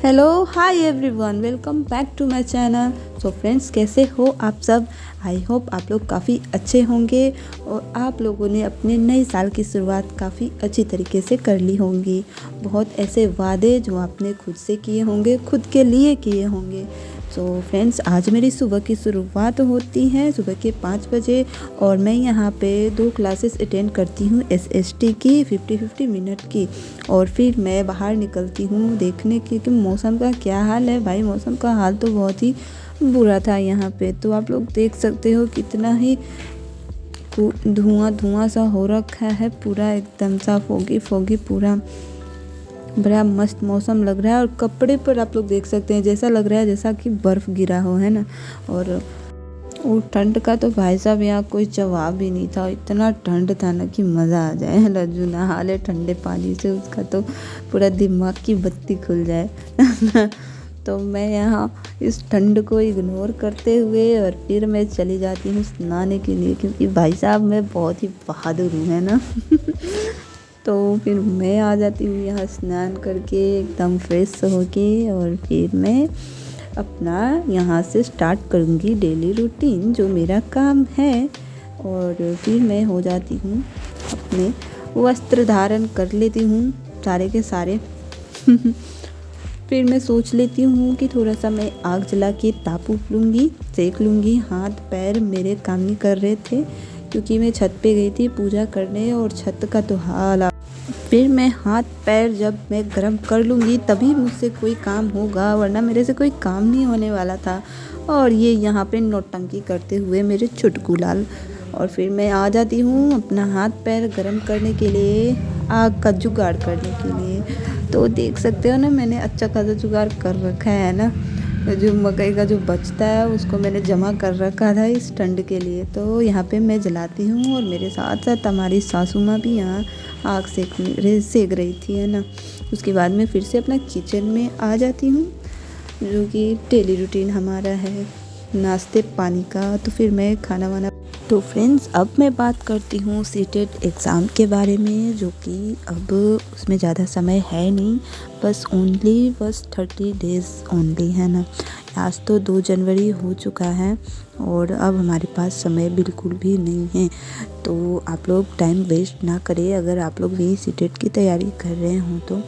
Hello hi everyone, welcome back to my channel. So friends, कैसे हो आप सब। आई होप आप लोग काफ़ी अच्छे होंगे और आप लोगों ने अपने नए साल की शुरुआत काफ़ी अच्छी तरीके से कर ली होंगी। बहुत ऐसे वादे जो आपने खुद से किए होंगे, खुद के लिए किए होंगे। सो फ्रेंड्स, आज मेरी सुबह की शुरुआत होती है सुबह के 5 बजे और मैं यहाँ पे 2 क्लासेस अटेंड करती हूँ एसएसटी की 50-50 मिनट की। और फिर मैं बाहर निकलती हूँ देखने की कि मौसम का क्या हाल है। भाई, मौसम का हाल तो बहुत ही बुरा था यहाँ पे। तो आप लोग देख सकते हो कितना ही धुआं सा हो रखा है, पूरा एकदम सा फोगी पूरा बड़ा मस्त मौसम लग रहा है। और कपड़े पर आप लोग देख सकते हैं, जैसा लग रहा है जैसा कि बर्फ़ गिरा हो, है ना। और वो ठंड का तो भाई साहब यहाँ कोई जवाब ही नहीं था। इतना ठंड था ना कि मज़ा आ जाए। रज्जू नहा ले ठंडे पानी से, उसका तो पूरा दिमाग की बत्ती खुल जाए। तो मैं यहाँ इस ठंड को इग्नोर करते हुए और फिर मैं चली जाती हूँ नहाने के लिए, क्योंकि भाई साहब मैं बहुत ही बहादुर हूँ, है ना। तो फिर मैं आ जाती हूँ यहाँ स्नान करके एकदम फ्रेश होके, और फिर मैं अपना यहाँ से स्टार्ट करूँगी डेली रूटीन जो मेरा काम है। और फिर मैं हो जाती हूँ अपने वस्त्र धारण कर लेती हूँ सारे के सारे। फिर मैं सोच लेती हूँ कि थोड़ा सा मैं आग जला के ताप लूँगी, सेक लूँगी। हाथ पैर मेरे काम नहीं कर रहे थे क्योंकि मैं छत पे गई थी पूजा करने, और छत का तो हाल। फिर मैं हाथ पैर जब मैं गर्म कर लूँगी तभी मुझसे कोई काम होगा, वरना मेरे से कोई काम नहीं होने वाला था। और ये यहाँ पे नौटंकी करते हुए मेरे छुटकू लाल। और फिर मैं आ जाती हूँ अपना हाथ पैर गर्म करने के लिए, आग का जुगाड़ करने के लिए। तो देख सकते हो ना, मैंने अच्छा खासा जुगाड़ कर रखा है ना। जो मकई का जो बचता है उसको मैंने जमा कर रखा था इस ठंड के लिए। तो यहाँ पे मैं जलाती हूँ और मेरे साथ साथ हमारी सासू माँ भी यहाँ आग सेक रही थी, है ना। उसके बाद मैं फिर से अपना किचन में आ जाती हूँ, जो कि डेली रूटीन हमारा है नाश्ते पानी का। तो फिर मैं खाना वाना। तो फ्रेंड्स, अब मैं बात करती हूँ सीटेट एग्ज़ाम के बारे में, जो कि अब उसमें ज़्यादा समय है नहीं, बस 30 डेज़ ओनली, है ना। आज तो 2 जनवरी हो चुका है और अब हमारे पास समय बिल्कुल भी नहीं है। तो आप लोग टाइम वेस्ट ना करें अगर आप लोग भी सीटेट की तैयारी कर रहे हों तो।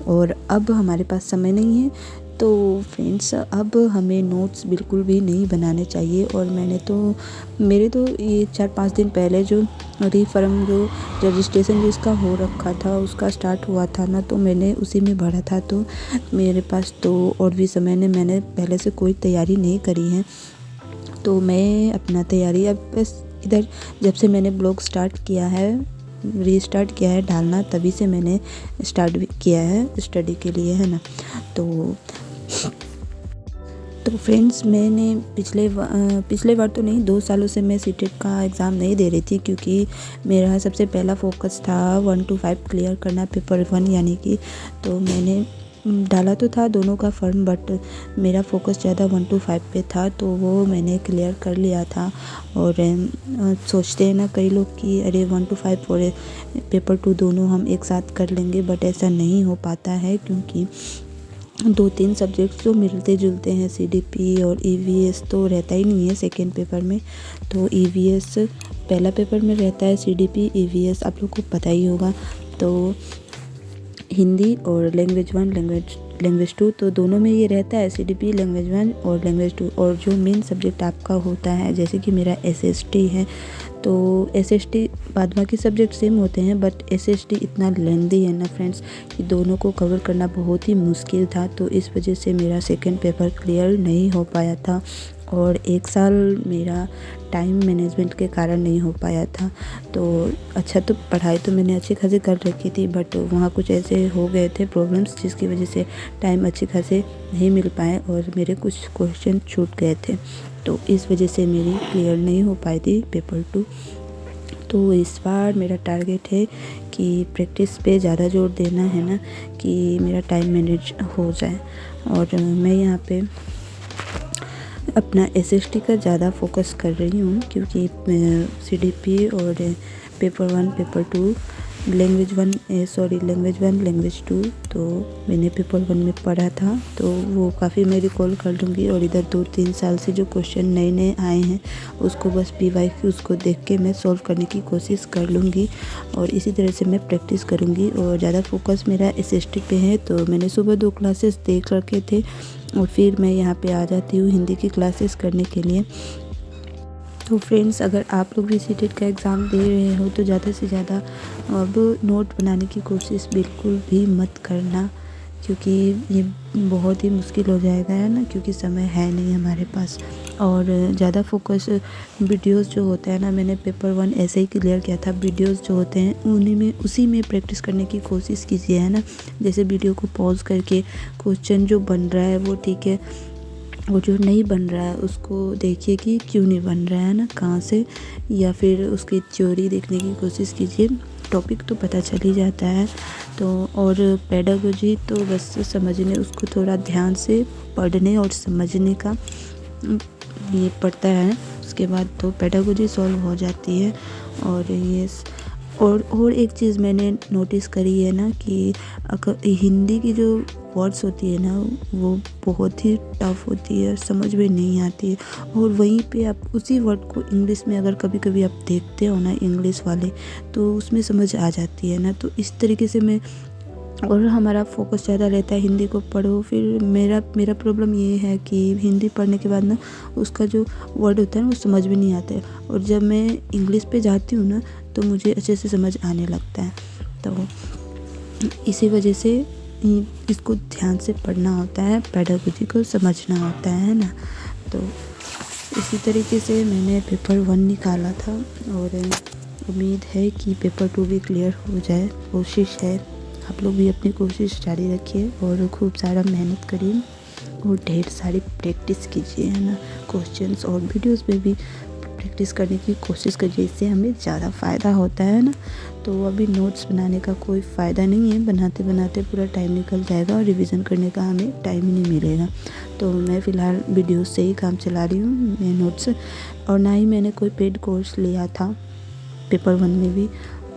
और अब हमारे पास समय नहीं है तो फ्रेंड्स, अब हमें नोट्स बिल्कुल भी नहीं बनाने चाहिए। और मेरे तो ये 4-5 दिन पहले जो रीफॉर्म जो रजिस्ट्रेशन जिसका हो रखा था उसका स्टार्ट हुआ था ना, तो मैंने उसी में भरा था। तो मेरे पास तो और भी समय ने मैंने पहले से कोई तैयारी नहीं करी है। तो मैं अपना तैयारी अब बस इधर जब से मैंने ब्लॉग रीस्टार्ट किया है डालना, तभी से मैंने स्टार्ट भी किया है स्टडी के लिए, है ना। तो फ्रेंड्स, मैंने पिछले बार तो नहीं, 2 सालों से मैं सीटेट का एग्ज़ाम नहीं दे रही थी, क्योंकि मेरा सबसे पहला फोकस था 1 to 5 क्लियर करना, पेपर 1 यानी कि। तो मैंने डाला तो था दोनों का फॉर्म, बट मेरा फोकस ज़्यादा 1 to 5 पे था, तो वो मैंने क्लियर कर लिया था। और सोचते हैं ना कई लोग कि अरे 1 to 5 और पेपर 2 दोनों हम एक साथ कर लेंगे, बट ऐसा नहीं हो पाता है, क्योंकि 2-3 सब्जेक्ट्स जो मिलते जुलते हैं। सीडीपी और ईवीएस तो रहता ही नहीं है सेकेंड पेपर में। तो ईवीएस पहला पेपर में रहता है, सीडीपी ईवीएस आप लोग को पता ही होगा। तो हिंदी और लैंग्वेज 1 लैंग्वेज 2 तो दोनों में ये रहता है, सीडीपी लैंग्वेज 1 और लैंग्वेज 2। और जो मेन सब्जेक्ट आपका होता है, जैसे कि मेरा एसएसटी है, तो एसएसटी बाद बाकी सब्जेक्ट सेम होते हैं, बट एसएसटी इतना लेंदी है ना फ्रेंड्स कि दोनों को कवर करना बहुत ही मुश्किल था। तो इस वजह से मेरा सेकंड पेपर क्लियर नहीं हो पाया था, और 1 साल मेरा टाइम मैनेजमेंट के कारण नहीं हो पाया था। तो अच्छा, तो पढ़ाई तो मैंने अच्छी खासी कर रखी थी, बट वहाँ कुछ ऐसे हो गए थे प्रॉब्लम्स जिसकी वजह से टाइम अच्छे खासे नहीं मिल पाए और मेरे कुछ क्वेश्चन छूट गए थे। तो इस वजह से मेरी क्लियर नहीं हो पाई थी पेपर 2। तो इस बार मेरा टारगेट है कि प्रैक्टिस पे ज़्यादा जोर देना है ना, कि मेरा टाइम मैनेज हो जाए। और मैं यहाँ पे अपना एसएसटी का ज़्यादा फोकस कर रही हूँ, क्योंकि सीडीपी और पेपर 1 पेपर 2 लैंग्वेज 1, लैंग्वेज 2 तो मैंने पेपर 1 में पढ़ा था, तो वो काफ़ी मैं रिकॉल कर लूँगी। और इधर 2-3 साल से जो क्वेश्चन नए नए आए हैं उसको बस PYQ उसको देख के मैं सॉल्व करने की कोशिश कर लूँगी, और इसी तरह से मैं प्रैक्टिस करूँगी। और ज़्यादा फोकस मेरा SST पे है, तो मैंने सुबह 2 क्लासेस देख रखे थे और फिर मैं यहाँ पे आ जाती हूँ हिंदी की क्लासेस करने के लिए। तो फ्रेंड्स, अगर आप लोग भी सीटेट का एग्ज़ाम दे रहे हो तो ज़्यादा से ज़्यादा अब नोट बनाने की कोशिश बिल्कुल भी मत करना, क्योंकि ये बहुत ही मुश्किल हो जाएगा, है ना, क्योंकि समय है नहीं हमारे पास। और ज़्यादा फोकस वीडियोस जो होता है ना, मैंने पेपर 1 ऐसे ही क्लियर किया था। वीडियोस जो होते हैं उसी में प्रैक्टिस करने की कोशिश कीजिए, है ना। जैसे वीडियो को पॉज करके क्वेश्चन जो बन रहा है वो ठीक है, वो जो नहीं बन रहा है उसको देखिए कि क्यों नहीं बन रहा है ना, कहाँ से, या फिर उसकी थ्योरी देखने की कोशिश कीजिए। टॉपिक तो पता चल ही जाता है। तो और पेडागोजी तो बस समझने, उसको थोड़ा ध्यान से पढ़ने और समझने का ये पड़ता है, उसके बाद तो पेडागोजी सॉल्व हो जाती है। और ये और एक चीज़ मैंने नोटिस करी है ना कि हिंदी की जो वर्ड्स होती है ना वो बहुत ही टफ होती है, समझ में नहीं आती है। और वहीं पे आप उसी वर्ड को इंग्लिश में अगर कभी कभी आप देखते हो ना इंग्लिश वाले, तो उसमें समझ आ जाती है ना। तो इस तरीके से मैं, और हमारा फोकस ज़्यादा रहता है हिंदी को पढ़ो। फिर मेरा प्रॉब्लम ये है कि हिंदी पढ़ने के बाद ना उसका जो वर्ड होता है ना वो समझ में नहीं आता है, और जब मैं इंग्लिश पे जाती हूँ ना तो मुझे अच्छे से समझ आने लगता है। तो इसी वजह से इसको ध्यान से पढ़ना होता है, पेडागोजी को समझना होता है ना। तो इसी तरीके से मैंने पेपर 1 निकाला था, और उम्मीद है कि पेपर 2 भी क्लियर हो जाए। कोशिश है, आप लोग भी अपनी कोशिश जारी रखिए और खूब सारा मेहनत करिए और ढेर सारी प्रैक्टिस कीजिए, है ना। क्वेश्चंस और वीडियोस में भी प्रैक्टिस करने की कोशिश करिए, इससे हमें ज़्यादा फ़ायदा होता है ना। तो अभी नोट्स बनाने का कोई फ़ायदा नहीं है, बनाते बनाते पूरा टाइम निकल जाएगा और रिवीजन करने का हमें टाइम ही नहीं मिलेगा। तो मैं फ़िलहाल वीडियोस से ही काम चला रही हूँ, मैं नोट्स, और ना ही मैंने कोई पेड कोर्स लिया था पेपर 1 में भी,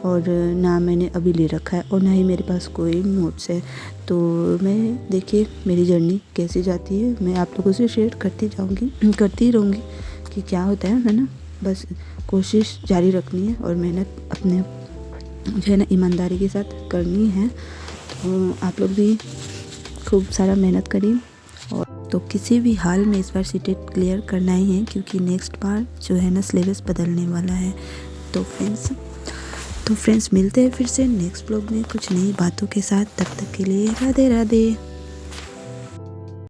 और ना मैंने अभी ले रखा है, और ना ही मेरे पास कोई नोट्स है। तो मैं देखिए मेरी जर्नी कैसे जाती है, मैं आप लोगों से शेयर करती ही रहूँगी कि क्या होता है ना। बस कोशिश जारी रखनी है और मेहनत अपने जो है ना ईमानदारी के साथ करनी है। तो आप लोग भी खूब सारा मेहनत करिए, और तो किसी भी हाल में इस बार सीटेट क्लियर करना ही है, क्योंकि नेक्स्ट बार जो है ना सिलेबस बदलने वाला है। तो फ्रेंड्स मिलते हैं फिर से नेक्स्ट ब्लॉग में कुछ नई बातों के साथ। तब तक के लिए राधे राधे।